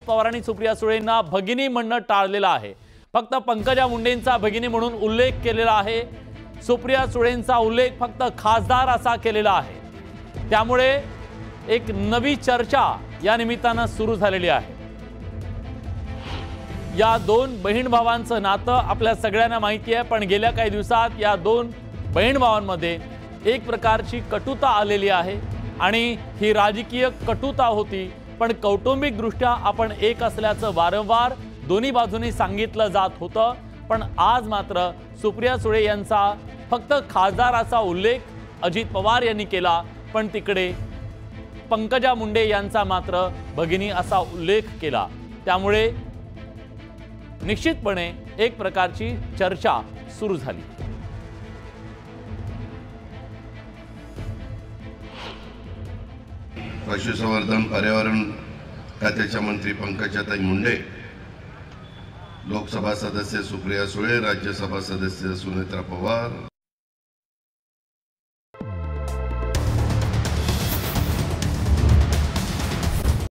पवारांनी सुप्रिया सुळेंना भगिनी म्हणणं टाळलेलं आहे। फक्त पंकजा मुंडेंचा भगिनी म्हणून उल्लेख केलेला आहे। सुप्रिया सुळेंचा उल्लेख फक्त खासदार असा केलेला आहे। त्यामुळे एक नवी चर्चा या निमित्तानं सुरू झालेली आहे। या दोन बहीण भावांचं नातं आपल्या सगळ्यांना माहिती आहे, पण गेल्या काही दिवसात या दोन बहीण भावांमध्ये एक प्रकारची कटुता आलेली आहे आणि ही राजकीय कटुता होती, पण कौटुंबिक दृष्ट्या आपण एक असल्याचं वारंवार दोन्ही बाजूंनी सांगितलं जात होतं। पण आज मात्र सुप्रिया सुळे यांचा फक्त खासदार असा उल्लेख अजित पवार यांनी केला, पण तिकडे पंकजा मुंडे यांचा मात्र भगिनी असा उल्लेख केला। त्यामुळे निश्चितपणे एक प्रकारची चर्चा सुरू झाली। पशुसंवर्धन पर्यावरण खात्याच्या मंत्री पंकजाताई मुंडे, लोकसभा सदस्य सुप्रिया सुळे, राज्यसभा सदस्य सुनेत्रा पवार,